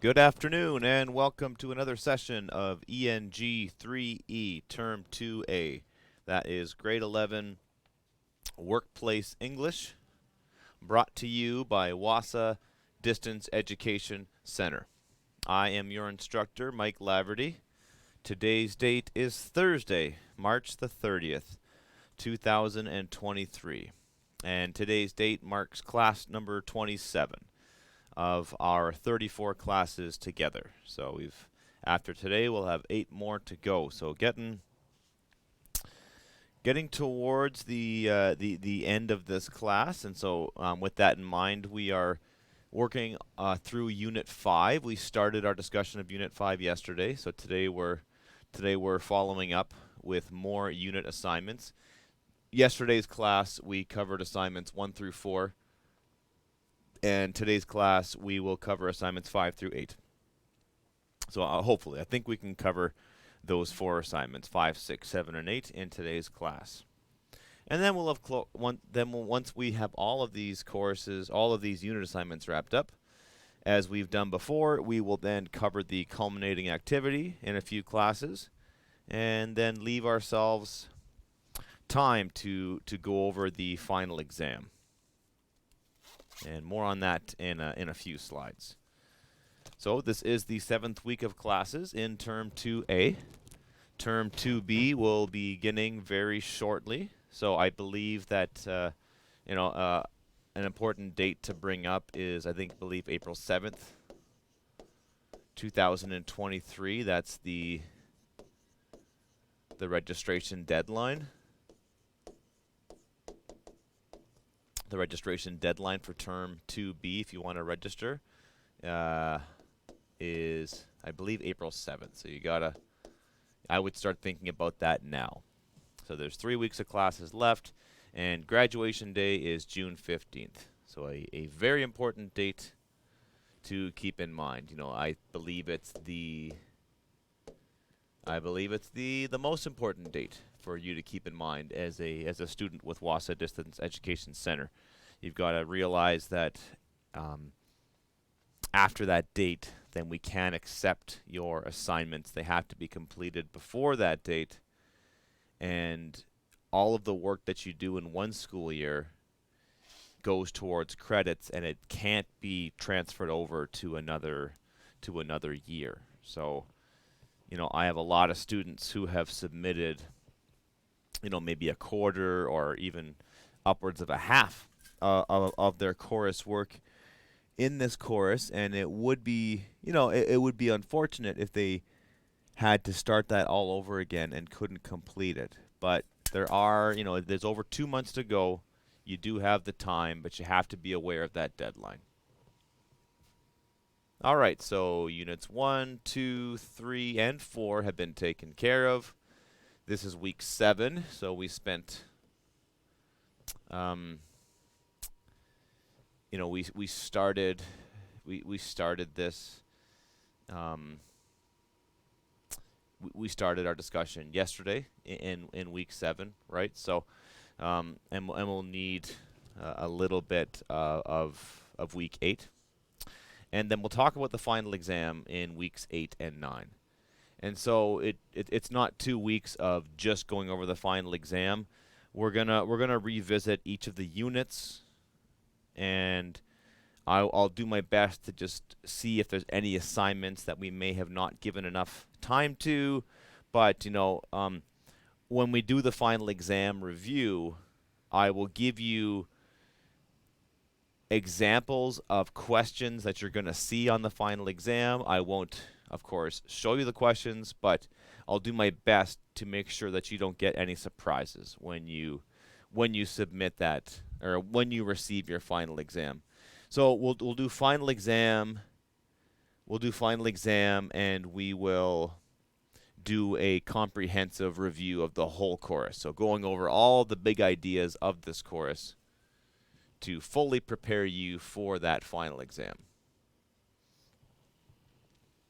Good afternoon and welcome to another session of ENG3E Term 2A. That is Grade 11 Workplace English, brought to you by WASA Distance Education Center. I am your instructor, Mike Laverty. Today's date is Thursday, March the 30th, 2023. And today's date marks class number 27 of our 34 classes together. So after today we'll have 8 more to go. So getting towards the end of this class, and so with that in mind, we are working through Unit 5. We started our discussion of Unit 5 yesterday, so today we're following up with more unit assignments. Yesterday's class we covered assignments 1 through 4. And today's class, we will cover assignments 5 through 8. So hopefully, I think we can cover those 4 assignments, 5, 6, 7, and 8, in today's class. And then we'll have once we have all of these courses, all of these unit assignments wrapped up, as we've done before, we will then cover the culminating activity in a few classes, and then leave ourselves time to go over the final exam. And more on that in a few slides. So this is the 7th week of classes in Term 2A. Term 2B will be beginning very shortly. So I believe that an important date to bring up is I believe April 7th, 2023. That's the registration deadline. The registration deadline for Term 2B, if you want to register, is, I believe, April 7th. So I would start thinking about that now. So there's 3 weeks of classes left, and graduation day is June 15th. So a very important date to keep in mind. I believe it's the most important date for you to keep in mind as a student with WASA Distance Education Center. You've got to realize that after that date, then we can accept your assignments. They have to be completed before that date, and all of the work that you do in one school year goes towards credits, and it can't be transferred over to another year. So, I have a lot of students who have submitted maybe a quarter or even upwards of a half of their chorus work in this course, and it would be, it would be unfortunate if they had to start that all over again and couldn't complete it. But there's over 2 months to go. You do have the time, but you have to be aware of that deadline. All right, so units 1, 2, 3, and 4 have been taken care of. This is week 7, so we spent, we started this. We started our discussion yesterday in week 7, right? So, and we'll need a little bit of week 8, and then we'll talk about the final exam in weeks 8 and 9. And so it's not 2 weeks of just going over the final exam. We're gonna revisit each of the units, and I'll do my best to just see if there's any assignments that we may have not given enough time to. But when we do the final exam review, I will give you examples of questions that you're going to see on the final exam. I won't, of course, show you the questions, but I'll do my best to make sure that you don't get any surprises when you submit that, or when you receive your final exam. So we'll do final exam. We'll do final exam, and we will do a comprehensive review of the whole course. So going over all the big ideas of this course to fully prepare you for that final exam.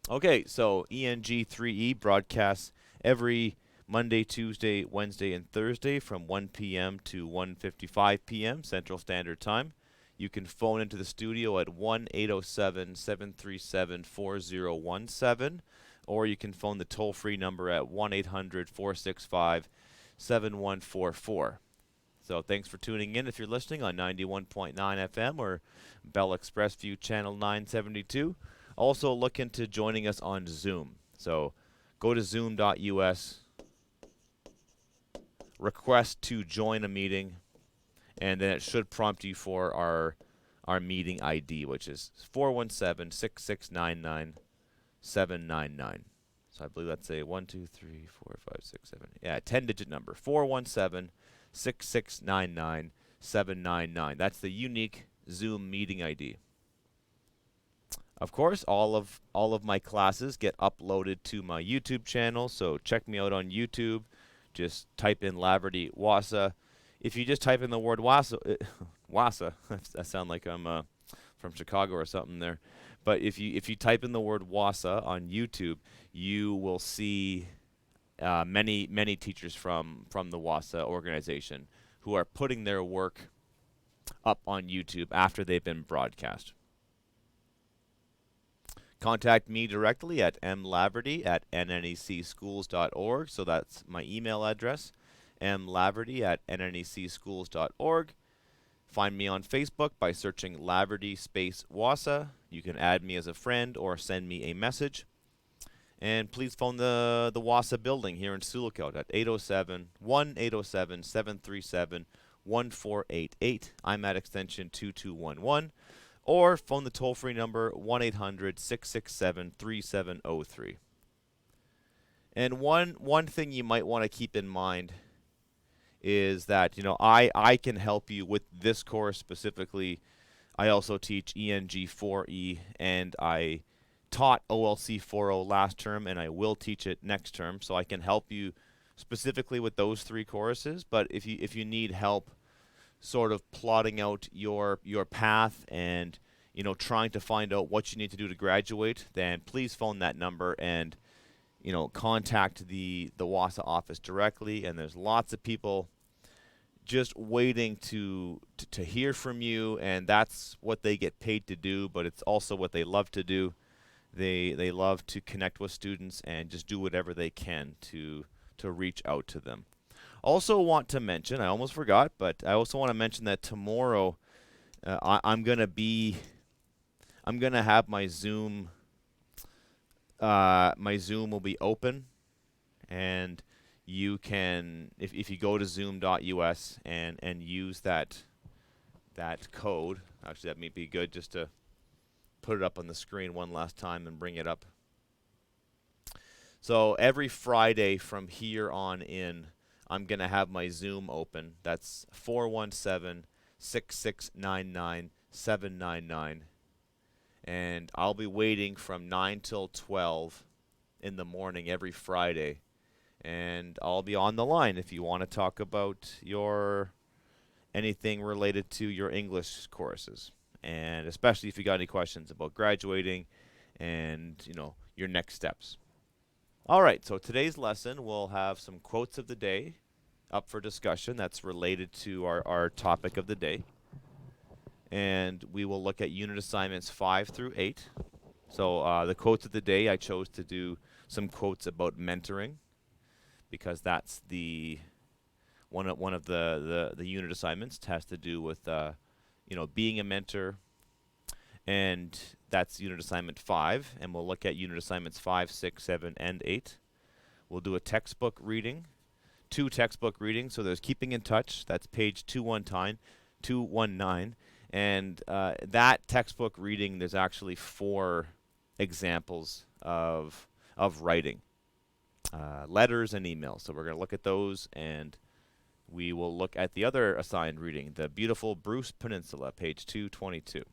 Okay, so ENG3E broadcasts every Monday, Tuesday, Wednesday, and Thursday from 1 p.m. to 1:55 p.m. Central Standard Time. You can phone into the studio at 1-807-737-4017, or you can phone the toll-free number at 1-800-465-7144. So thanks for tuning in if you're listening on 91.9 FM or Bell ExpressVu channel 972. Also look into joining us on Zoom. So go to zoom.us, request to join a meeting, and then it should prompt you for our meeting ID, which is 417-6699-799. So I believe that's a 1, 2, 3, 4, 5, 6, 7. Yeah, 10-digit number. 417-6699-799. That's the unique Zoom meeting ID. Of course, all of my classes get uploaded to my YouTube channel, so check me out on YouTube. Just type in Laverty Wassa. If you just type in the word Wassa, Wassa, I sound like I'm from Chicago or something there. But if you type in the word Wassa on YouTube, you will see many teachers from the Wassa organization who are putting their work up on YouTube after they've been broadcast. Contact me directly at mlaverty@nnecschools.org. So that's my email address, mlaverty@nnecschools.org. Find me on Facebook by searching Laverty space Wassa. You can add me as a friend or send me a message. And please phone the Wassa building here in Sioux Lookout at 807-1-807-737-1488. I'm at extension 2211. Or phone the toll-free number 1-800-667-3703. And one thing you might want to keep in mind is that, I can help you with this course specifically. I also teach ENG3E, and I taught OLC 4.0 last term, and I will teach it next term. So I can help you specifically with those 3 courses. But if you need help sort of plotting out your path and trying to find out what you need to do to graduate, then please phone that number and contact the Wassa office directly. And there's lots of people just waiting to hear from you, and that's what they get paid to do, but it's also what they love to do. They love to connect with students and just do whatever they can to reach out to them. Also want to mention, I almost forgot, but I also want to mention that tomorrow I'm going to have my Zoom will be open, and you can, if you go to zoom.us and use that code, actually that may be good just to put it up on the screen one last time and bring it up. So every Friday from here on in, I'm going to have my Zoom open. That's 417-6699-799. And I'll be waiting from 9 till 12 in the morning every Friday. And I'll be on the line if you want to talk about anything related to your English courses. And especially if you got any questions about graduating and, your next steps. All right, so today's lesson, we'll have some quotes of the day up for discussion that's related to our topic of the day. And we will look at unit assignments 5 through 8. So the quotes of the day, I chose to do some quotes about mentoring, because that's one of the unit assignments has to do with being a mentor, and that's unit assignment 5, and we'll look at unit assignments 5, 6, 7, and 8. We'll do a textbook reading, 2 textbook readings. So there's Keeping in Touch, that's page 219, and that textbook reading, there's actually 4 examples of writing, letters and emails. So we're going to look at those, and we will look at the other assigned reading, The Beautiful Bruce Peninsula, page 222.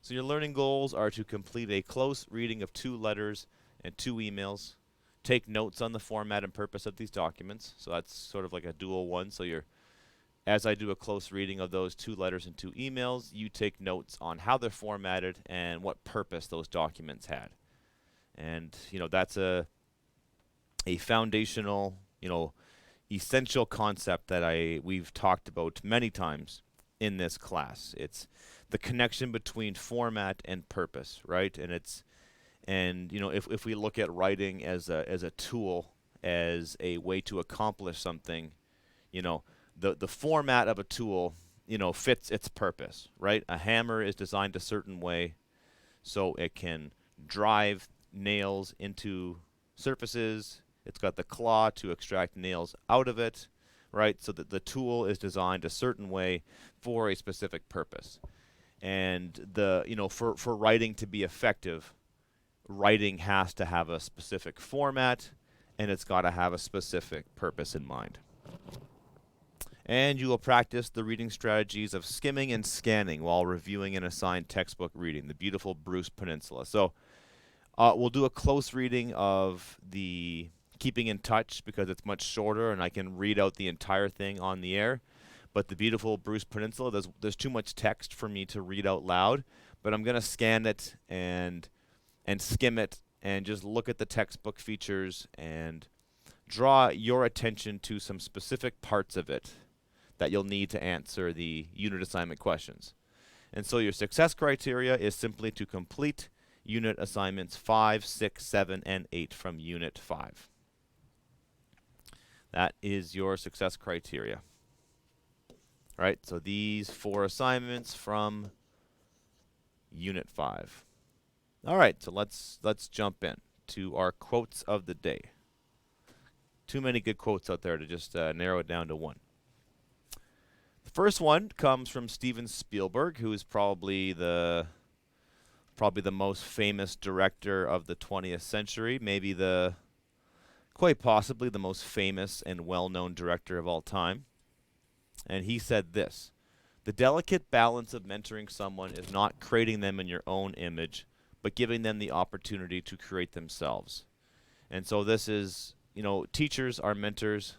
So your learning goals are to complete a close reading of 2 letters and 2 emails. Take notes on the format and purpose of these documents. So that's sort of like a dual one. So as I do a close reading of those 2 letters and 2 emails, you take notes on how they're formatted and what purpose those documents had. And, that's a foundational, essential concept that we've talked about many times in this class. It's the connection between format and purpose, right? And if we look at writing as a tool, as a way to accomplish something, you know, the format of a tool, fits its purpose, right? A hammer is designed a certain way so it can drive nails into surfaces. It's got the claw to extract nails out of it, right? So that the tool is designed a certain way for a specific purpose. And for writing to be effective, writing has to have a specific format, and it's got to have a specific purpose in mind. And you will practice the reading strategies of skimming and scanning while reviewing an assigned textbook reading, the beautiful Bruce Peninsula. So we'll do a close reading of the Keeping in Touch because it's much shorter and I can read out the entire thing on the air. But the beautiful Bruce Peninsula, there's too much text for me to read out loud. But I'm going to scan it and skim it and just look at the textbook features and draw your attention to some specific parts of it that you'll need to answer the unit assignment questions. And so your success criteria is simply to complete unit assignments 5, 6, 7, and 8 from Unit 5. That is your success criteria. All right, so these 4 assignments from Unit 5. All right, so let's jump in to our quotes of the day. Too many good quotes out there to just narrow it down to one. The first one comes from Steven Spielberg, who is probably the most famous director of the 20th century, maybe quite possibly the most famous and well-known director of all time. And he said this: "The delicate balance of mentoring someone is not creating them in your own image, but giving them the opportunity to create themselves." And so this is, teachers are mentors,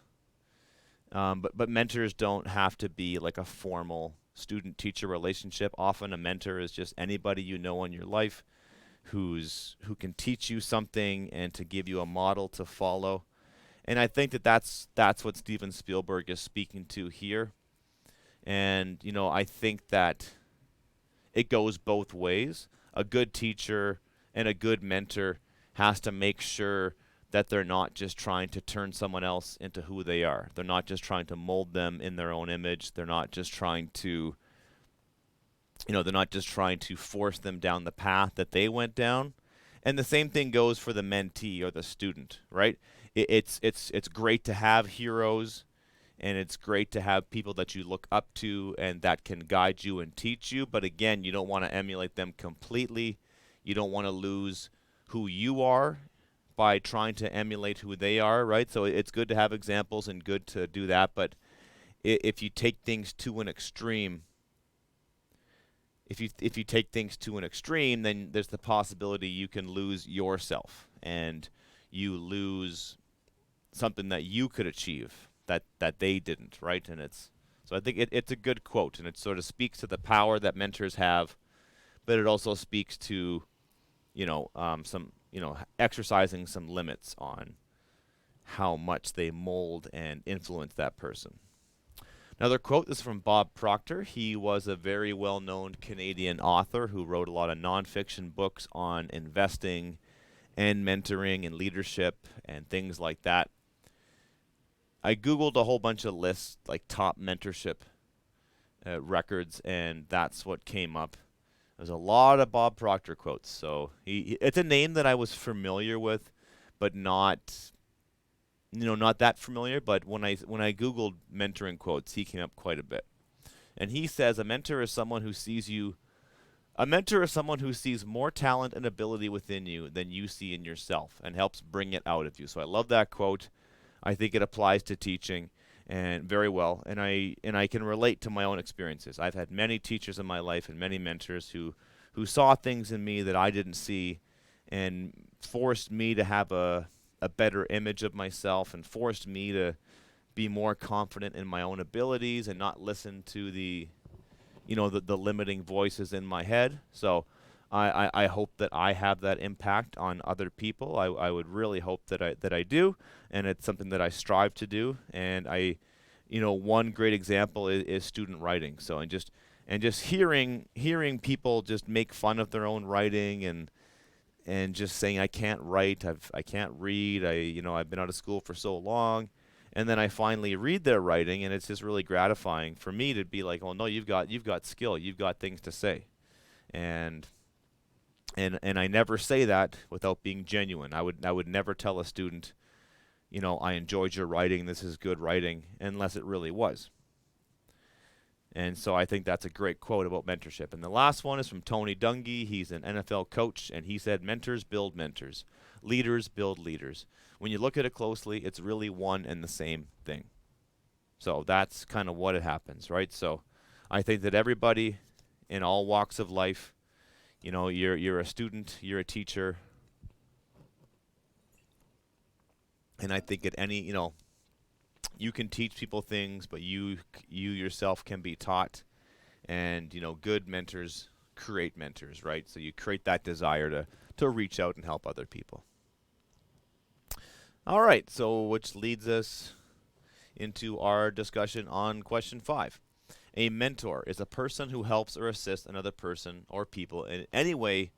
but mentors don't have to be like a formal student-teacher relationship. Often a mentor is just anybody you know in your life who can teach you something and to give you a model to follow. And I think that's what Steven Spielberg is speaking to here. And, I think that it goes both ways. A good teacher and a good mentor has to make sure that they're not just trying to turn someone else into who they are. They're not just trying to mold them in their own image. They're not just trying to, force them down the path that they went down. And the same thing goes for the mentee or the student, right? It's great to have heroes, and it's great to have people that you look up to and that can guide you and teach you. But again, you don't want to emulate them completely. You don't want to lose who you are by trying to emulate who they are, right? So it's good to have examples and good to do that. But if you take things to an extreme, if you take things to an extreme, then there's the possibility you can lose yourself and you lose something that you could achieve that they didn't, right? And so I think it's a good quote, and it sort of speaks to the power that mentors have, but it also speaks to, some, exercising some limits on how much they mold and influence that person. Another quote is from Bob Proctor. He was a very well-known Canadian author who wrote a lot of nonfiction books on investing and mentoring and leadership and things like that. I Googled a whole bunch of lists, like top mentorship records, and that's what came up. There's a lot of Bob Proctor quotes. So it's a name that I was familiar with, but not that familiar. But when I Googled mentoring quotes, he came up quite a bit. And he says, a mentor is someone who sees more talent and ability within you than you see in yourself and helps bring it out of you. So I love that quote. I think it applies to teaching and very well, and I can relate to my own experiences. I've had many teachers in my life and many mentors who saw things in me that I didn't see and forced me to have a better image of myself and forced me to be more confident in my own abilities and not listen to the limiting voices in my head. So I hope that I have that impact on other people. I would really hope that I do, and it's something that I strive to do. And one great example is student writing. So and just hearing people just make fun of their own writing and just saying I can't write, I can't read, I've been out of school for so long, and then I finally read their writing, and it's just really gratifying for me to be like, oh no, you've got skill, you've got things to say, and and I never say that without being genuine. I would never tell a student, I enjoyed your writing, this is good writing, unless it really was. And so I think that's a great quote about mentorship. And the last one is from Tony Dungy. He's an NFL coach, and he said, mentors build mentors. Leaders build leaders. When you look at it closely, it's really one and the same thing. So that's kind of what it happens, right? So I think that everybody in all walks of life, you're a student, you're a teacher, and I think at any, you can teach people things, but you yourself can be taught. And good mentors create mentors, right? So you create that desire to reach out and help other people. All right, so which leads us into our discussion on question 5. A mentor is a person who helps or assists another person or people in any way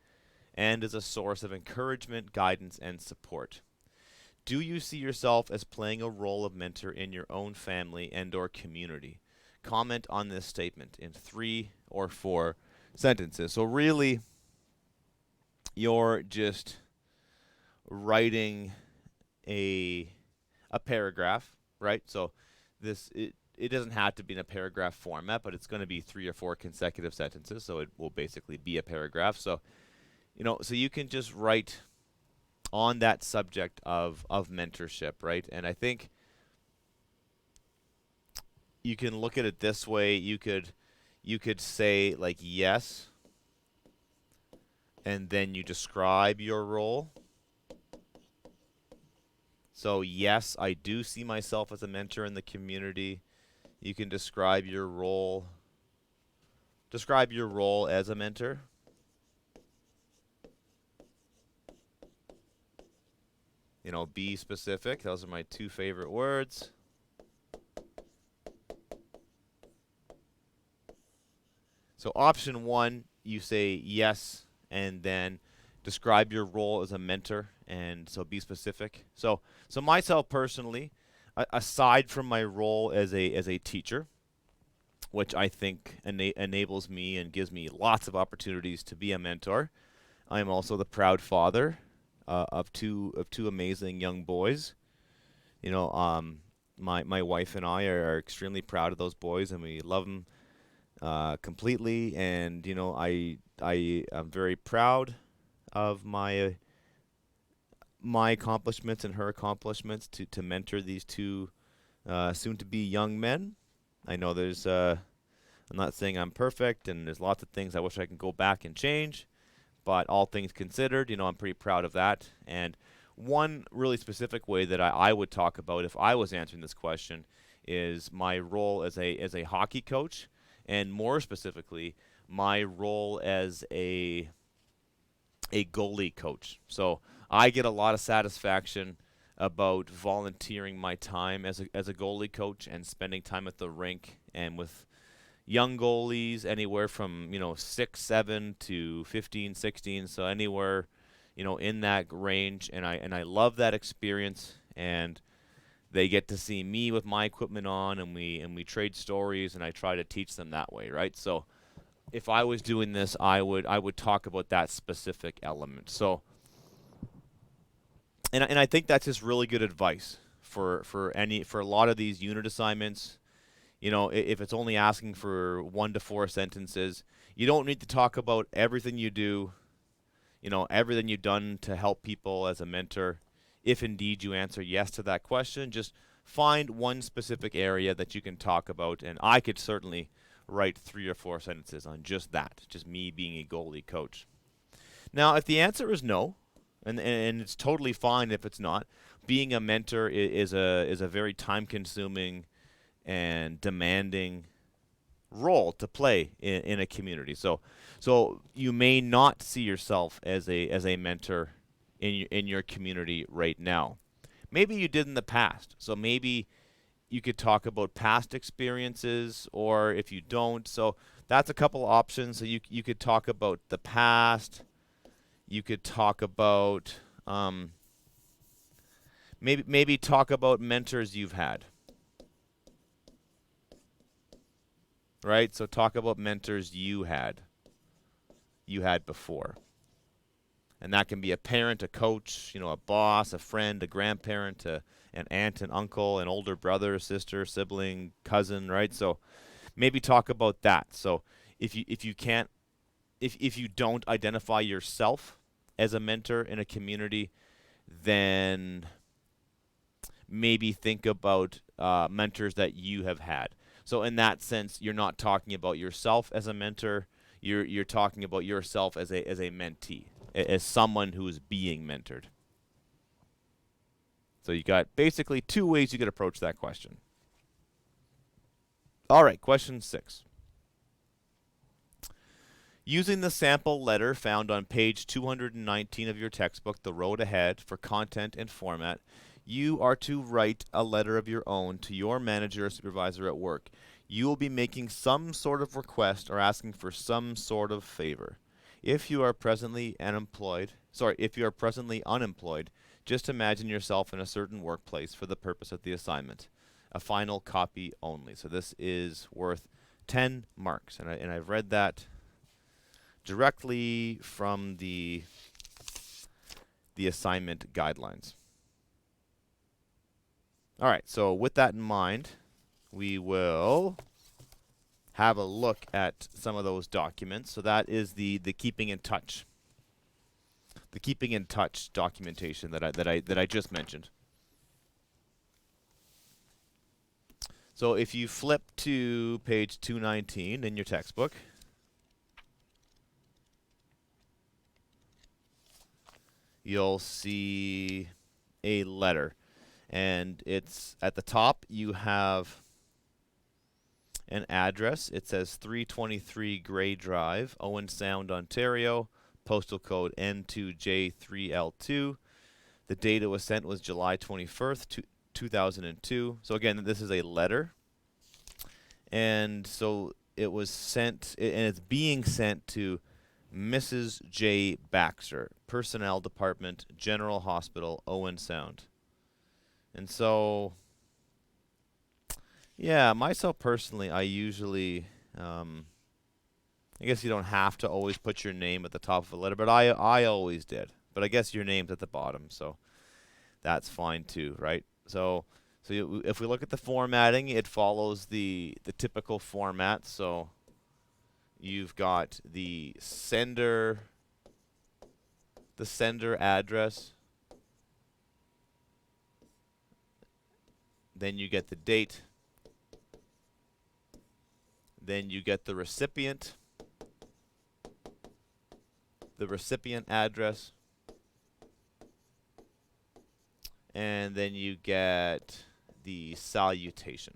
and is a source of encouragement, guidance, and support. Do you see yourself as playing a role of mentor in your own family and or community? Comment on this statement in 3 or 4 sentences. So really, you're just writing a paragraph, right? So it doesn't have to be in a paragraph format, but it's going to be 3 or 4 consecutive sentences, so it will basically be a paragraph. So so you can just write on that subject of mentorship, right? And I think you can look at it this way. You could say like yes, and then you describe your role. So yes, I do see myself as a mentor in the community. You can describe your role. Describe your role as a mentor. Be specific. Those are my 2 favorite words. So option 1, you say yes, and then describe your role as a mentor, and so be specific. So myself personally, aside from my role as a teacher, which I think enables me and gives me lots of opportunities to be a mentor, I am also the proud father of two amazing young boys. My wife and I are extremely proud of those boys, and we love them completely. And I am very proud of my accomplishments and her accomplishments to mentor these 2 soon-to-be young men. I know I'm not saying I'm perfect, and there's lots of things I wish I can go back and change. But all things considered, I'm pretty proud of that. And one really specific way that I would talk about if I was answering this question is my role as a hockey coach, and more specifically, my role as a goalie coach. So I get a lot of satisfaction about volunteering my time as a goalie coach and spending time at the rink and with young goalies anywhere from 6, 7 to 15, 16, so anywhere in that range, and I love that experience. And they get to see me with my equipment on, and we trade stories, and I try to teach them that way, right? So if I was doing this, I would talk about that specific element. So and I think that's just really good advice for a lot of these unit assignments. If it's only asking for 1 to 4 sentences, you don't need to talk about everything you do, everything you've done to help people as a mentor. If indeed you answer yes to that question, just find one specific area that you can talk about, and I could certainly write 3 or 4 sentences on just that, just me being a goalie coach. Now, if the answer is no, and it's totally fine if it's not, being a mentor is a very time-consuming and demanding role to play in a community. So you may not see yourself as a mentor in your community right now. Maybe you did in the past. So maybe you could talk about past experiences, or if you don't, so that's a couple options. So you could talk about the past. You could talk about maybe talk about mentors you've had, right? So talk about mentors you had before. And that can be a parent, a coach, a boss, a friend, a grandparent, an aunt, an uncle, an older brother, sister, sibling, cousin, right? So maybe talk about that. So if you can't if you don't identify yourself as a mentor in a community, then maybe think about mentors that you have had. So in that sense, you're not talking about yourself as a mentor. You're talking about yourself as a mentee, as someone who is being mentored. So you got basically two ways you could approach that question. All right, question 6. Using the sample letter found on page 219 of your textbook, The Road Ahead, for content and format, you are to write a letter of your own to your manager or supervisor at work. You will be making some sort of request or asking for some sort of favor. If you are presently unemployed, just imagine yourself in a certain workplace for the purpose of the assignment. A final copy only. So this is worth 10 marks, and I've read that directly from the assignment guidelines. All right, so with that in mind, we will have a look at some of those documents. So that is the keeping in touch, documentation that I just mentioned. So if you flip to page 219 in your textbook, you'll see a letter. And it's at the top, you have an address. It says 323 Grey Drive, Owen Sound, Ontario, postal code N2J3L2. The date it was sent was July 21st, 2002. So again, this is a letter. And so it was sent, and it's being sent to Mrs. J. Baxter, Personnel Department, General Hospital, Owen Sound. And so, yeah, myself personally, I usually, I guess you don't have to always put your name at the top of a letter, but I always did. But I guess your name's at the bottom, so that's fine too, right? So if we look at the formatting, it follows the typical format. So you've got the sender address. Then you get the date. Then you get the recipient address. And then you get the salutation.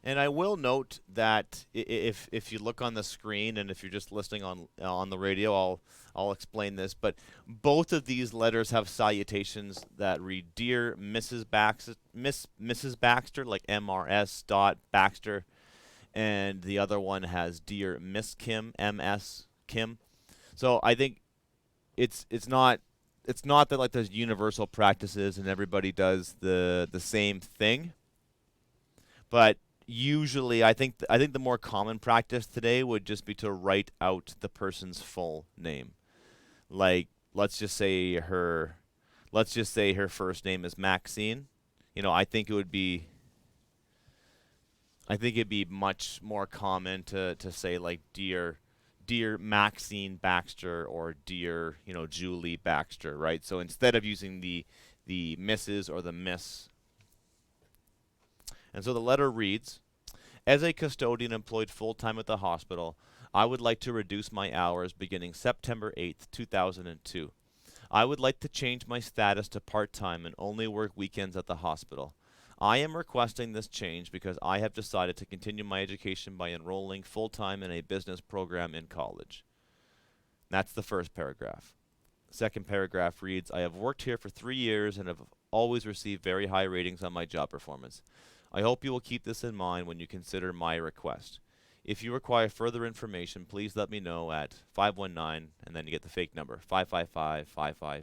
And I will note that if you look on the screen, and if you're just listening on the radio, I'll explain this. But both of these letters have salutations that read "Dear Mrs. Baxter," like M.R.S. Baxter, and the other one has "Dear Miss Kim," M.S. Kim. So I think it's not that like there's universal practices and everybody does the same thing, but usually I think the more common practice today would just be to write out the person's full name. Like let's just say her first name is Maxine. I think it'd be much more common to say like dear Maxine Baxter, or dear Julie Baxter, right? So instead of using the Mrs. or the Miss. And so the letter reads, "As a custodian employed full-time at the hospital, I would like to reduce my hours beginning September 8th, 2002. I would like to change my status to part-time and only work weekends at the hospital. I am requesting this change because I have decided to continue my education by enrolling full-time in a business program in college." That's the first paragraph. second paragraph reads, I have worked here for 3 years and have always received very high ratings on my job performance. I hope you will keep this in mind when you consider my request. If you require further information, please let me know at 519, and then you get the fake number, 555-5555.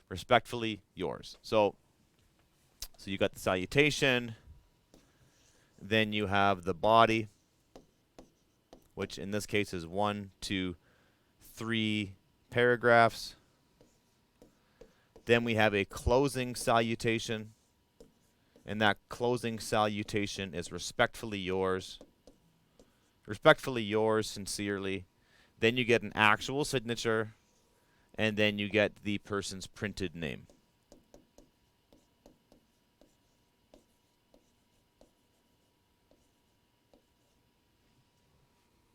Respectfully, yours. So you got the salutation, then you have the body, which in this case is 1, 2, 3 paragraphs. Then we have a closing salutation, and that closing salutation is respectfully yours. Respectfully yours, sincerely. Then you get an actual signature, and then you get the person's printed name.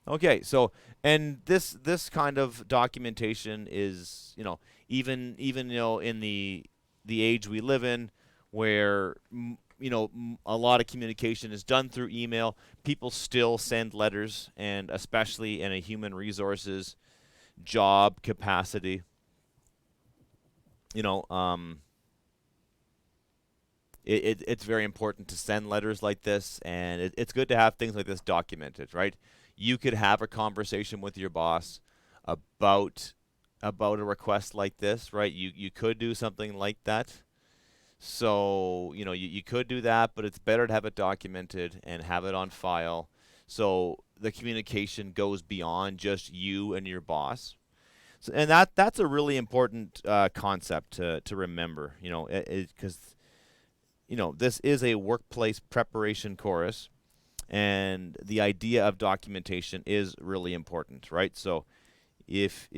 Okay, so and this kind of documentation is, even in the age we live in, where a lot of communication is done through email, people still send letters, and especially in a human resources job capacity, you know, it's very important to send letters like this, and it's good to have things like this documented, right? You could have a conversation with your boss about a request like this, right? You could do something like that. So, you could do that, but it's better to have it documented and have it on file so the communication goes beyond just you and your boss. So, and that's a really important concept to remember, because this is a workplace preparation chorus, and the idea of documentation is really important, right? So if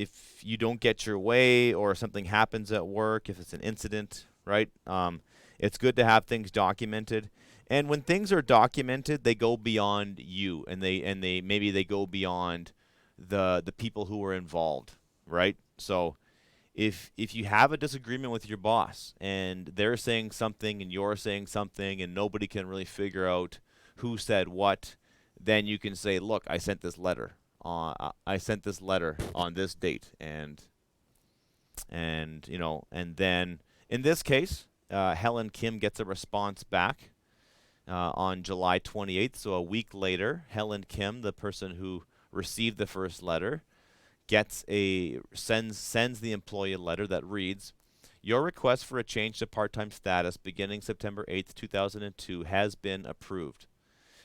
you don't get your way or something happens at work, if it's an incident, right? It's good to have things documented. And when things are documented, they go beyond you, and they maybe they go beyond the people who were involved, right? So if you have a disagreement with your boss and they're saying something and you're saying something and nobody can really figure out who said what, then you can say, "Look, I sent this letter. I sent this letter on this date," and then in this case, Helen Kim gets a response back on July 28th. So a week later, Helen Kim, the person who received the first letter, sends the employee a letter that reads, "Your request for a change to part-time status beginning September 8th, 2002 has been approved.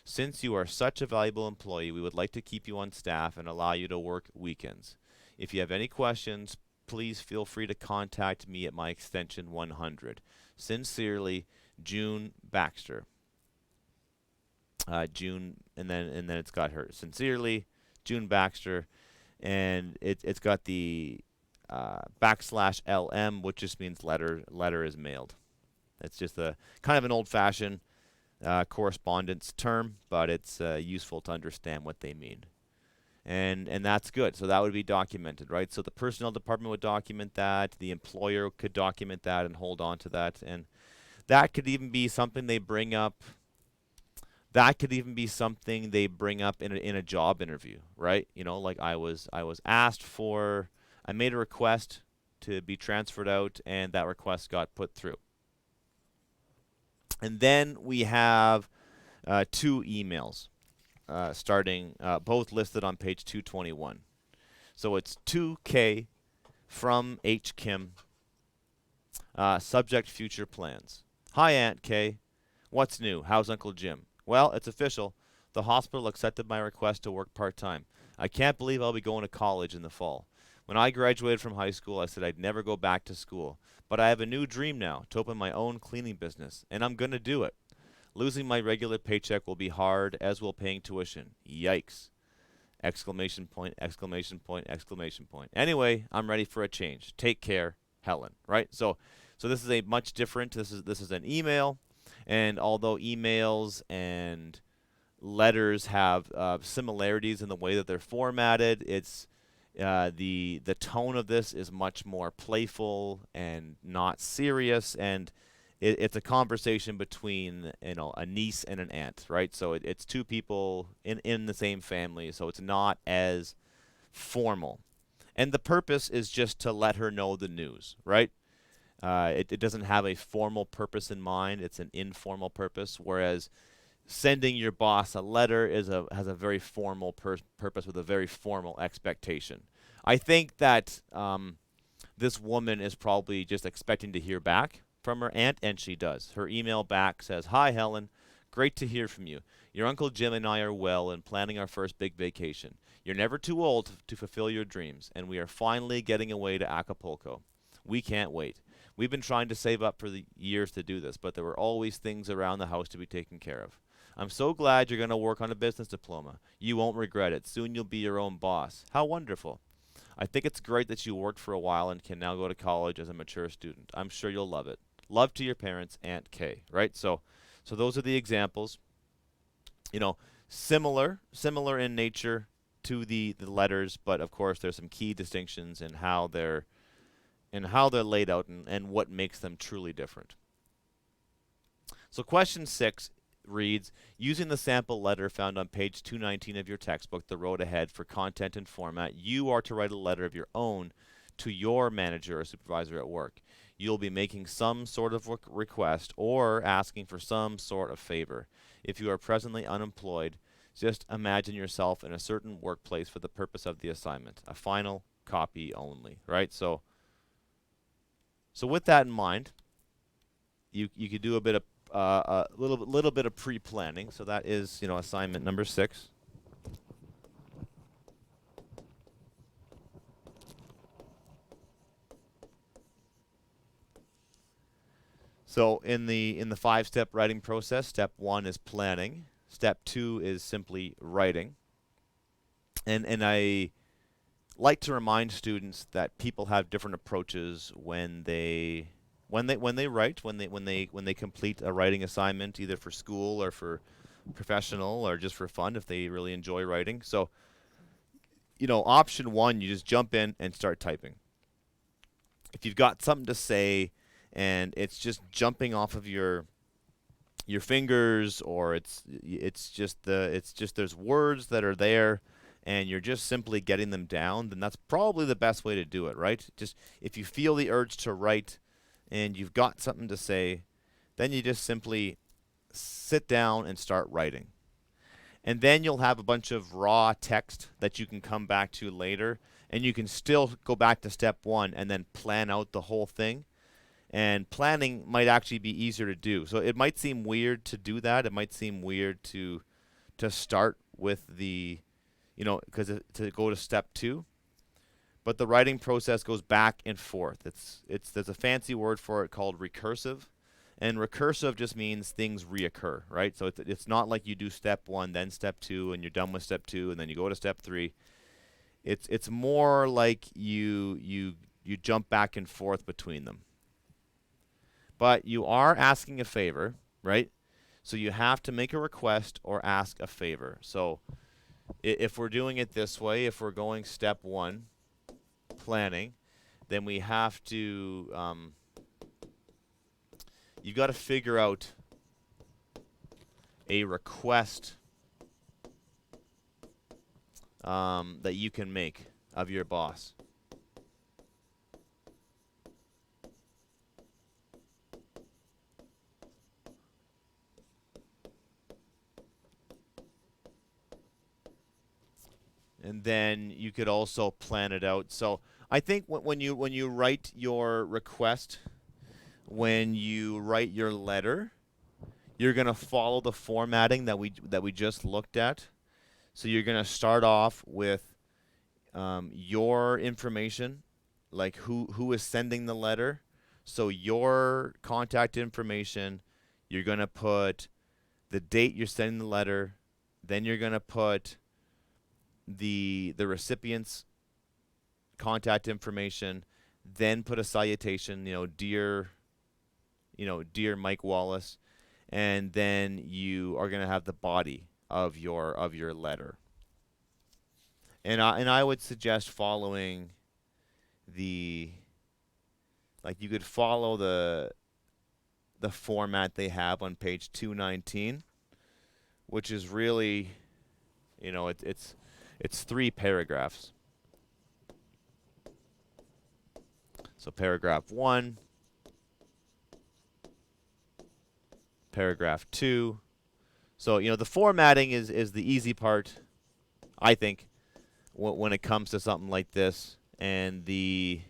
Since you are such a valuable employee, we would like to keep you on staff and allow you to work weekends. If you have any questions, please feel free to contact me at my extension 100. Sincerely, June Baxter." June, and then it's got her. Sincerely, June Baxter, and it's got the /LM, which just means letter is mailed. It's just a kind of an old-fashioned correspondence term, but it's useful to understand what they mean. And that's good. So that would be documented, right? So the personnel department would document that. The employer could document that and hold on to that. And that could even be something they bring up. That could even be something they bring up in a job interview, right? Like I was asked for, I made a request to be transferred out, and that request got put through. And then we have 2 emails, starting both listed on page 221. So it's 2K from H. Kim, subject future plans. Hi, Aunt K. What's new? How's Uncle Jim? Well, it's official. The hospital accepted my request to work part-time. I can't believe I'll be going to college in the fall. When I graduated from high school, I said I'd never go back to school. But I have a new dream now, to open my own cleaning business, and I'm going to do it. Losing my regular paycheck will be hard, as will paying tuition. Yikes. Exclamation point, exclamation point, exclamation point. Anyway, I'm ready for a change. Take care, Helen. Right? So this is a much different, this is an email, and although emails and letters have similarities in the way that they're formatted, it's the tone of this is much more playful and not serious, and it's a conversation between a niece and an aunt, right? So it's 2 people in the same family, so it's not as formal. And the purpose is just to let her know the news, right? It doesn't have a formal purpose in mind. It's an informal purpose, whereas sending your boss a letter has a very formal purpose with a very formal expectation. I think that this woman is probably just expecting to hear back from her aunt, and she does. Her email back says, "Hi, Helen. Great to hear from you. Your Uncle Jim and I are well and planning our first big vacation. You're never too old to fulfill your dreams, and we are finally getting away to Acapulco. We can't wait. We've been trying to save up for the years to do this, but there were always things around the house to be taken care of. I'm so glad you're going to work on a business diploma. You won't regret it. Soon you'll be your own boss. How wonderful. I think it's great that you worked for a while and can now go to college as a mature student. I'm sure you'll love it. Love to your parents, Aunt Kay." Right? So those are the examples. You know, similar in nature to the letters, but of course there's some key distinctions in how they're laid out and what makes them truly different. So question 6 reads, using the sample letter found on page 219 of your textbook, The Road Ahead, for content and format, you are to write a letter of your own to your manager or supervisor at work. You'll be making some sort of request or asking for some sort of favor. If you are presently unemployed, just imagine yourself in a certain workplace for the purpose of the assignment. A final copy only, right? So with that in mind, you could do a bit of a little bit of pre-planning. So that is, assignment number 6. So in the 5-step writing process, step 1 is planning. Step 2 is simply writing. And I like to remind students that people have different approaches when they write, when they complete a writing assignment, either for school or for professional or just for fun if they really enjoy writing. So, option 1, you just jump in and start typing. If you've got something to say and it's just jumping off of your fingers, or it's just there's words that are there and you're just simply getting them down, then that's probably the best way to do it, right? Just if you feel the urge to write and you've got something to say, then you just simply sit down and start writing. And then you'll have a bunch of raw text that you can come back to later, and you can still go back to step 1 and then plan out the whole thing. And planning might actually be easier to do. So it might seem weird to do that. It might seem weird to start with the, because to go to step 2. But the writing process goes back and forth. There's a fancy word for it called recursive. And recursive just means things reoccur, right? So it's not like you do step 1, then step 2, and you're done with step 2, and then you go to step 3. It's more like you jump back and forth between them. But you are asking a favor, right? So you have to make a request or ask a favor. So if we're doing it this way, if we're going step 1, planning, then we have to, you've got to figure out a request that you can make of your boss. And then you could also plan it out. So I think when you write your request, when you write your letter, you're gonna follow the formatting that we just looked at. So you're gonna start off with your information, like who is sending the letter. So your contact information, you're gonna put the date you're sending the letter. Then you're gonna put the recipient's contact information, then put a salutation, dear Mike Wallace, and then you are going to have the body of your letter. And I would suggest following you could follow the format they have on page 219, which is really, it's 3 paragraphs. So paragraph 1, paragraph 2. So, the formatting is the easy part, I think, when it comes to something like this. And the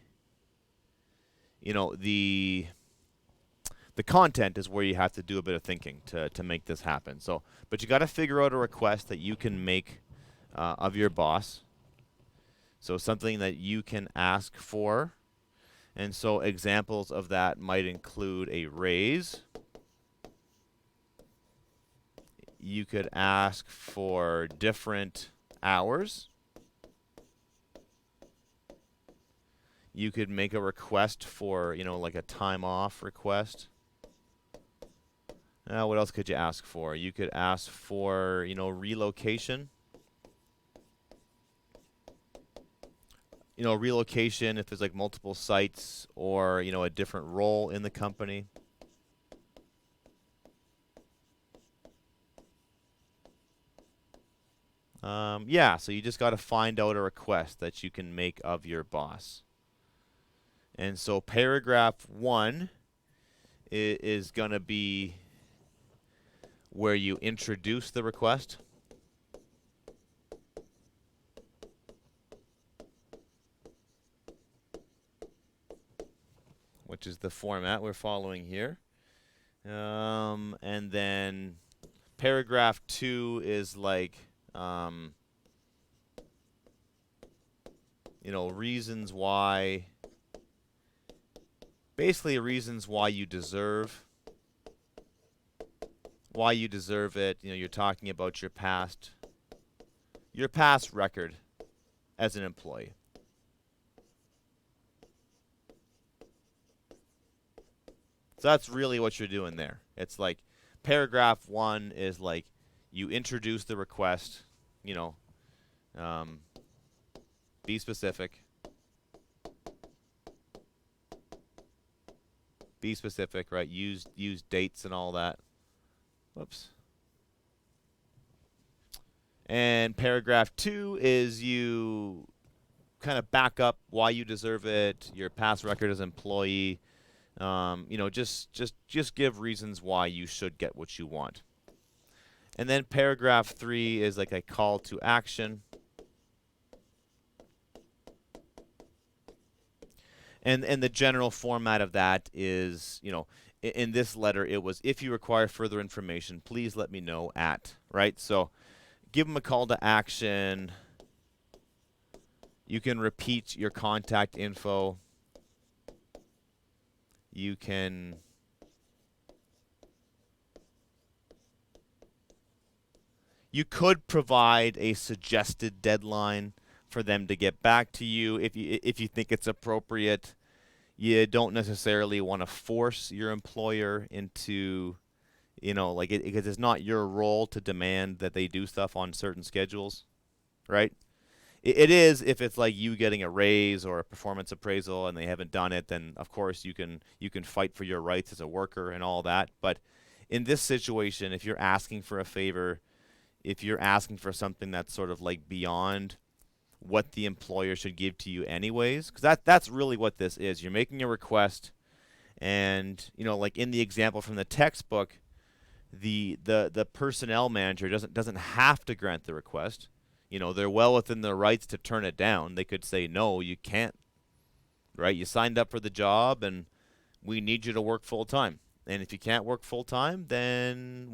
content is where you have to do a bit of thinking to make this happen. So, but you got to figure out a request that you can make of your boss. So something that you can ask for. And so examples of that might include a raise. You could ask for different hours. You could make a request for, like a time off request. What else could you ask for? You could ask for, relocation. Relocation if there's like multiple sites or, a different role in the company. Yeah, so you just got to find out a request that you can make of your boss. And so paragraph 1 is going to be where you introduce the request. Which is the format we're following here. And then paragraph 2 is like, reasons why, basically reasons why you deserve it. You're talking about your past record as an employee. So that's really what you're doing there. It's like paragraph 1 is like you introduce the request, be specific. Be specific, right? Use dates and all that. Whoops. And paragraph 2 is you kind of back up why you deserve it, your past record as an employee. Just give reasons why you should get what you want. And then paragraph 3 is like a call to action. And the general format of that is, in this letter, it was, if you require further information, please let me know at, right? So give them a call to action. You can repeat your contact info. You could provide a suggested deadline for them to get back to you if you think it's appropriate. You don't necessarily want to force your employer into, because it's not your role to demand that they do stuff on certain schedules, right? It is if it's like you getting a raise or a performance appraisal and they haven't done it, then of course you can fight for your rights as a worker and all that. But in this situation, if you're asking for a favor, if you're asking for something that's sort of like beyond what the employer should give to you anyways, because that's really what this is. You're making a request, and like in the example from the textbook, the personnel manager doesn't have to grant the request. They're well within their rights to turn it down. They could say, no, you can't, right? You signed up for the job, and we need you to work full time. And if you can't work full time, then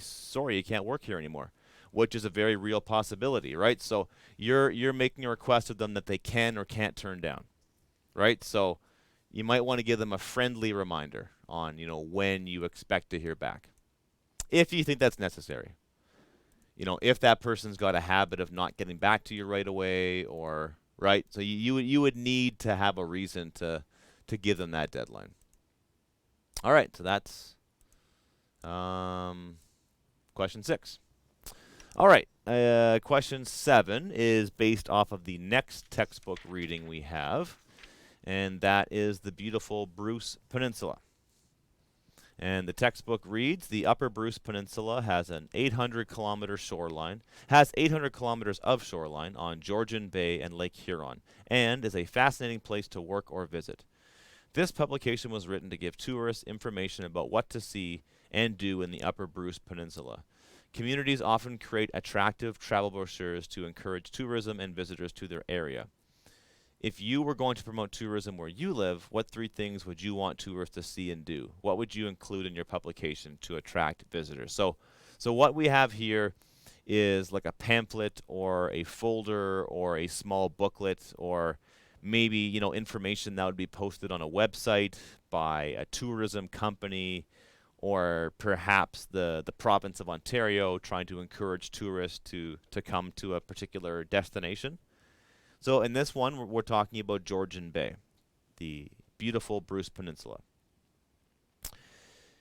sorry, you can't work here anymore, which is a very real possibility, right? So you're making a request of them that they can or can't turn down, right? So you might want to give them a friendly reminder on, when you expect to hear back, if you think that's necessary. If that person's got a habit of not getting back to you right away, or right, so you would need to have a reason to give them that deadline. All right, so that's question 6. All right, question 7 is based off of the next textbook reading we have, and that is the beautiful Bruce Peninsula. And the textbook reads, the Upper Bruce Peninsula has an 800-kilometer shoreline, has 800 kilometers of shoreline on Georgian Bay and Lake Huron, and is a fascinating place to work or visit. This publication was written to give tourists information about what to see and do in the Upper Bruce Peninsula. Communities often create attractive travel brochures to encourage tourism and visitors to their area. If you were going to promote tourism where you live, what 3 things would you want tourists to see and do? What would you include in your publication to attract visitors? So what we have here is like a pamphlet or a folder or a small booklet, or maybe, information that would be posted on a website by a tourism company, or perhaps the province of Ontario trying to encourage tourists to come to a particular destination. So in this one, we're talking about Georgian Bay, the beautiful Bruce Peninsula.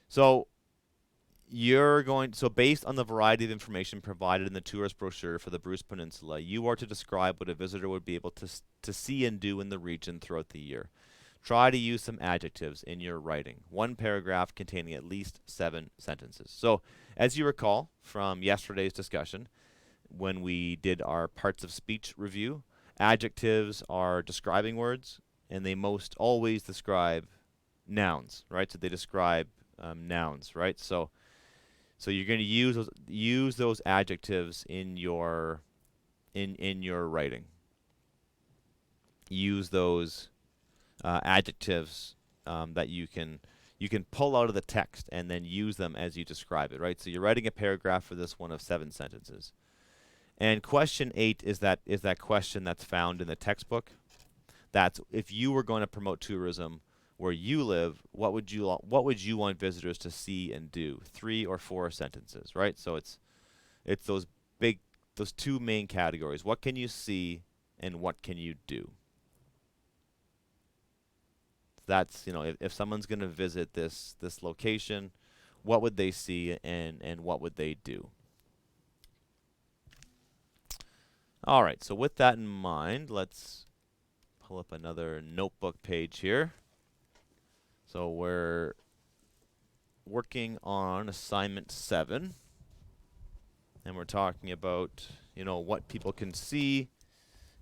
So based on the variety of information provided in the tourist brochure for the Bruce Peninsula, you are to describe what a visitor would be able to see and do in the region throughout the year. Try to use some adjectives in your writing. 1 paragraph containing at least 7 sentences. So, as you recall from yesterday's discussion, when we did our parts of speech review, adjectives are describing words, and they most always describe nouns, right? So they describe nouns, right? So you're going to use those adjectives in your writing. Use those adjectives that you can pull out of the text and then use them as you describe it, right? So you're writing a paragraph for this one of 7 sentences. And question 8 is that question that's found in the textbook. That's if you were going to promote tourism where you live, what would you want visitors to see and do? 3 or 4 sentences, right? So it's those 2 main categories. What can you see and what can you do? That's, if someone's going to visit this location, what would they see and what would they do? All right, so with that in mind, let's pull up another notebook page here. So we're working on assignment 7, and we're talking about, what people can see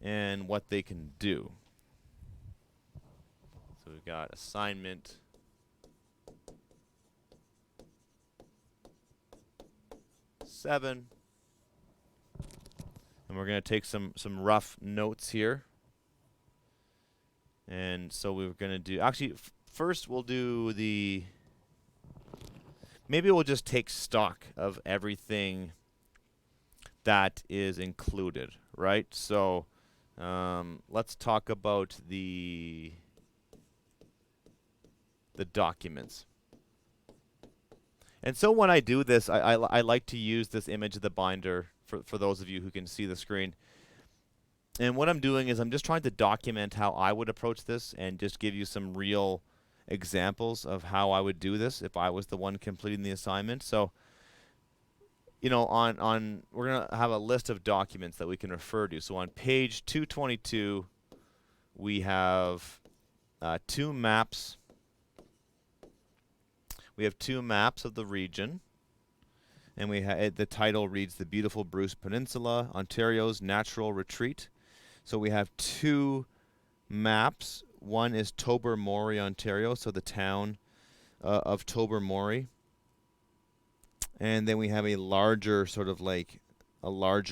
and what they can do. So we've got assignment 7. And we're going to take some rough notes here. And so we're going to do, actually, first we'll do maybe we'll just take stock of everything that is included, right? So let's talk about the documents. And so when I do this, I like to use this image of the binder for those of you who can see the screen. And what I'm doing is I'm just trying to document how I would approach this and just give you some real examples of how I would do this if I was the one completing the assignment. So, we're going to have a list of documents that we can refer to. So on page 222, we have 2 maps. We have 2 maps of the region. And the title reads The Beautiful Bruce Peninsula, Ontario's Natural Retreat. So we have 2 maps. One is Tobermory, Ontario, so the town of Tobermory. And then we have a larger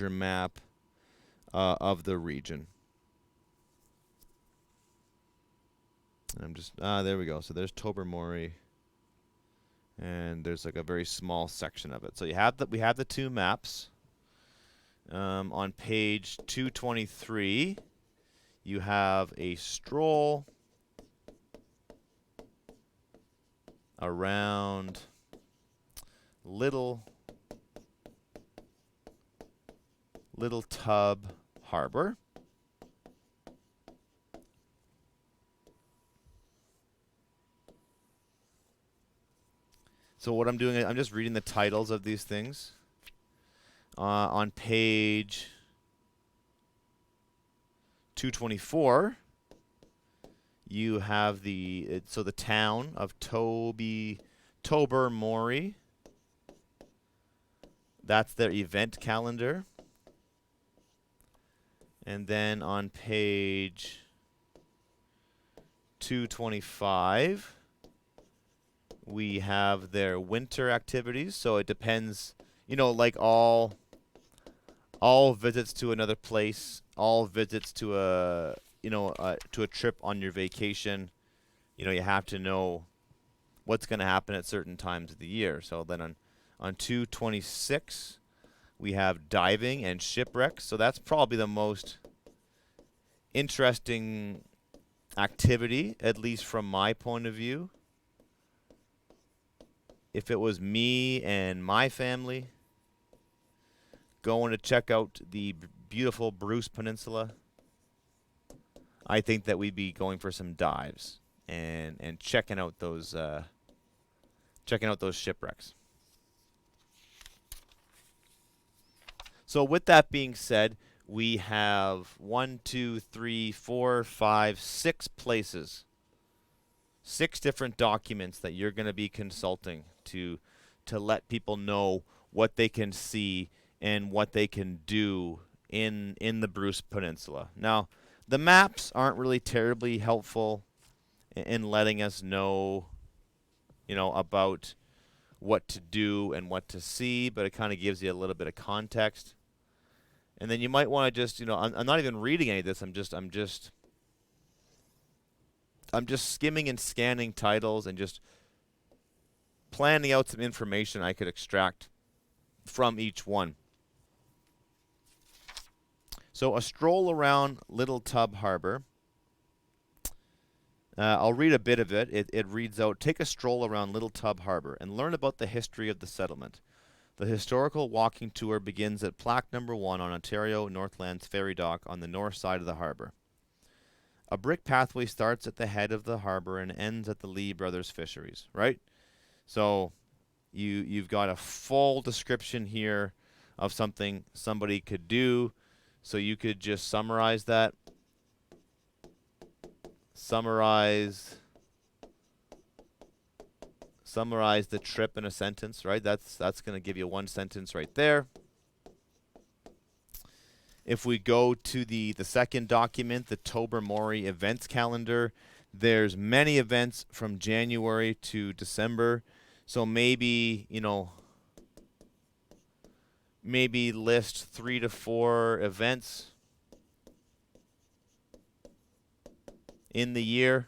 map of the region. And I'm just, there we go. So there's Tobermory. And there's like a very small section of it. So we have the 2 maps. On page 223, you have a stroll around Little Tub Harbor. So what I'm doing is I'm just reading the titles of these things. On page 224, you have the town of Tobermory. That's their event calendar. And then on page 225, we have their winter activities. So it depends, like all visits to another place, all visits to a trip on your vacation. You have to know what's going to happen at certain times of the year. So then on 226, we have diving and shipwrecks. So that's probably the most interesting activity, at least from my point of view. If it was me and my family going to check out the beautiful Bruce Peninsula, I think that we'd be going for some dives and checking out those shipwrecks. So with that being said, we have 1, 2, 3, 4, 5, 6 places, 6 different documents that you're going to be consulting to let people know what they can see and what they can do in the Bruce Peninsula. Now, the maps aren't really terribly helpful in letting us know, about what to do and what to see, but it kind of gives you a little bit of context. And then you might want to just, I'm not even reading any of this. I'm just skimming and scanning titles and just planning out some information I could extract from each one. So a stroll around Little Tub Harbor. I'll read a bit of it. It reads out, take a stroll around Little Tub Harbor and learn about the history of the settlement. The historical walking tour begins at plaque number 1 on Ontario Northland's ferry dock on the north side of the harbor. A brick pathway starts at the head of the harbor and ends at the Lee Brothers Fisheries, right? So you've got a full description here of something somebody could do. So you could just summarize that. Summarize the trip in a sentence, right? That's going to give you one sentence right there. If we go to the second document, the Tobermory events calendar, there's many events from January to December. So maybe, maybe list 3 to 4 events in the year.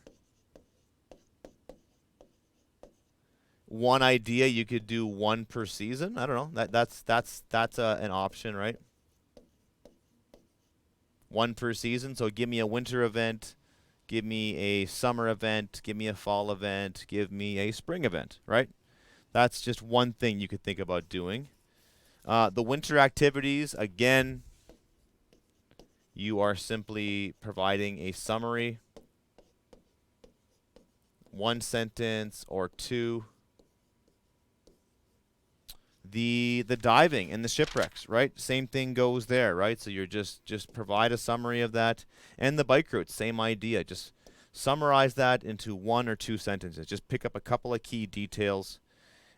One idea, you could do 1 per season. I don't know. That's an option, right? 1 per season. So give me a winter event, give me a summer event, give me a fall event, give me a spring event, right? That's just one thing you could think about doing. The winter activities, again, you are simply providing a summary, 1 sentence or 2. The diving and the shipwrecks, right? Same thing goes there, right? So you're just provide a summary of that. And the bike routes, same idea. Just summarize that into 1 or 2 sentences. Just pick up a couple of key details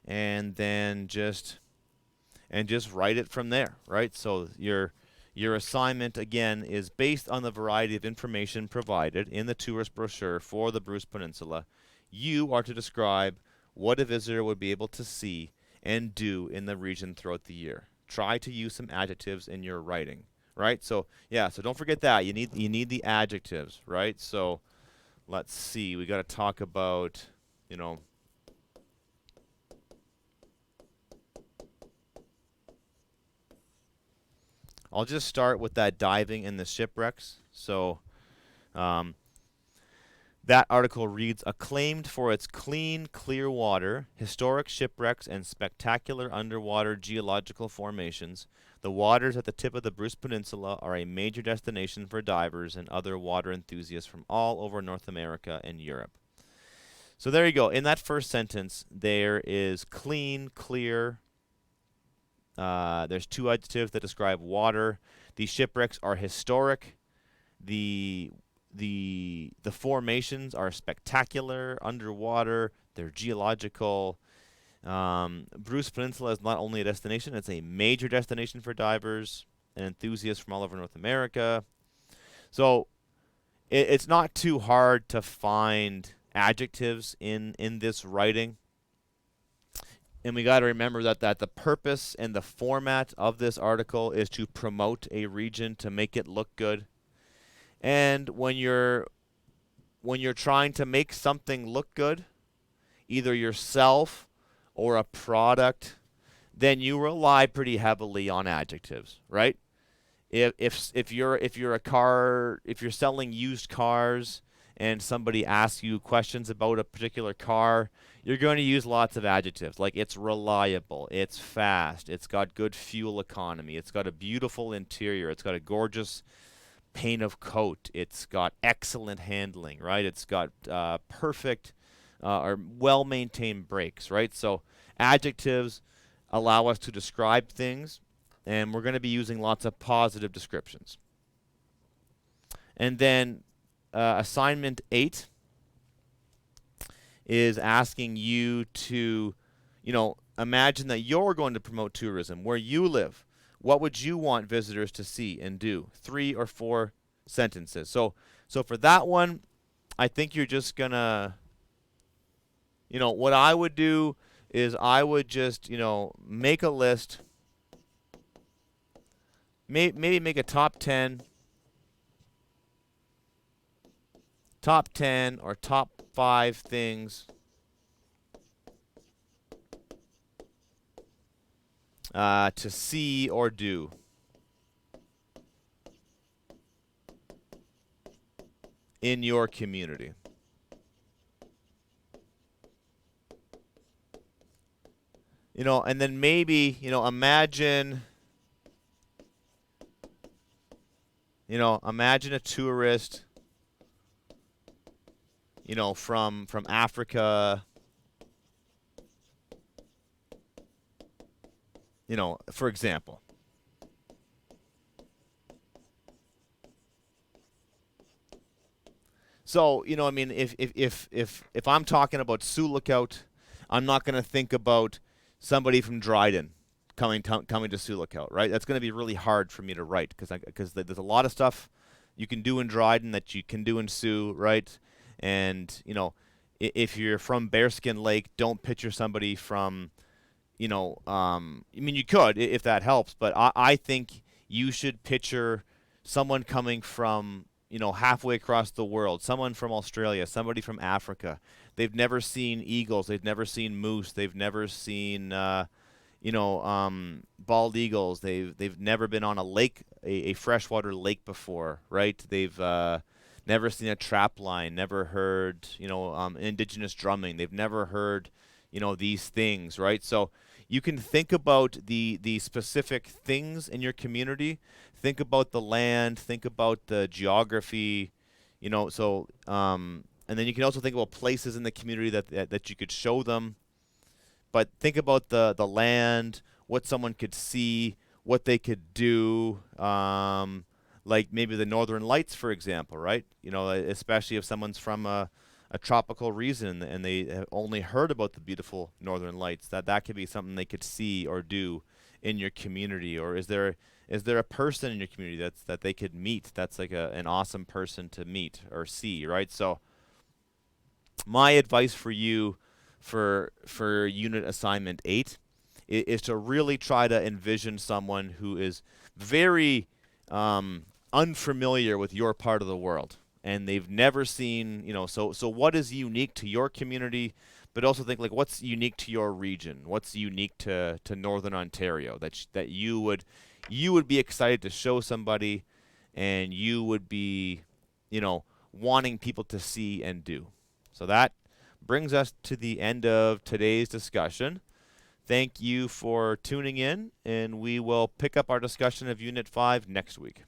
and then just write it from there, right? So your assignment, again, is based on the variety of information provided in the tourist brochure for the Bruce Peninsula. You are to describe what a visitor would be able to see and do in the region throughout the year. Try to use some adjectives in your writing, right? So yeah, so don't forget that. You need the adjectives, right? So let's see. We got to talk about, I'll just start with that diving and the shipwrecks. So that article reads, acclaimed for its clean, clear water, historic shipwrecks, and spectacular underwater geological formations, the waters at the tip of the Bruce Peninsula are a major destination for divers and other water enthusiasts from all over North America and Europe. So there you go. In that first sentence, there is clean, clear. There's 2 adjectives that describe water. These shipwrecks are historic. The formations are spectacular underwater. They're geological. Bruce Peninsula is not only a destination, it's a major destination for divers and enthusiasts from all over North America. So it's not too hard to find adjectives in this writing. And we got to remember that the purpose and the format of this article is to promote a region, to make it look good. And when you're trying to make something look good, either yourself or a product, then you rely pretty heavily on adjectives, right? If you're selling used cars and somebody asks you questions about a particular car, you're going to use lots of adjectives like it's reliable, it's fast, it's got good fuel economy, it's got a beautiful interior, it's got a gorgeous paint of coat, it's got excellent handling, right? It's got perfect or well-maintained brakes, right? So adjectives allow us to describe things, and we're going to be using lots of positive descriptions. And then assignment 8 is asking you to, imagine that you're going to promote tourism where you live. What would you want visitors to see and do? 3 or 4 sentences. So for that one, I think you're just gonna, what I would do is I would just, make a list. Maybe make a top 10 or top 5 things to see or do in your community. And then maybe, imagine a tourist, from Africa, for example. So, if I'm talking about Sioux Lookout, I'm not going to think about somebody from Dryden coming to Sioux Lookout, right? That's going to be really hard for me to write because there's a lot of stuff you can do in Dryden that you can do in Sioux, right? And if you're from Bearskin Lake, don't picture somebody from, you could if that helps, but I think you should picture someone coming from halfway across the world, someone from Australia, somebody from Africa. They've never seen eagles, they've never seen moose, they've never seen bald eagles. They've never been on a lake, a freshwater lake before, right? They've never seen a trap line, never heard indigenous drumming. They've never heard these things, right? So you can think about the specific things in your community. Think about the land. Think about the geography. And then you can also think about places in the community that you could show them. But think about the land, what someone could see, what they could do. Like maybe the Northern Lights, for example, right? Especially if someone's from a tropical region and they have only heard about the beautiful Northern Lights, that could be something they could see or do in your community. Or is there a person in your community that they could meet that's like an awesome person to meet or see, right? So my advice for you for unit assignment 8 is to really try to envision someone who is very unfamiliar with your part of the world, and they've never seen, so what is unique to your community, but also think like what's unique to your region, what's unique to Northern Ontario that you would be excited to show somebody, and you would be, wanting people to see and do. So that brings us to the end of today's discussion. Thank you for tuning in, and we will pick up our discussion of Unit 5 next week.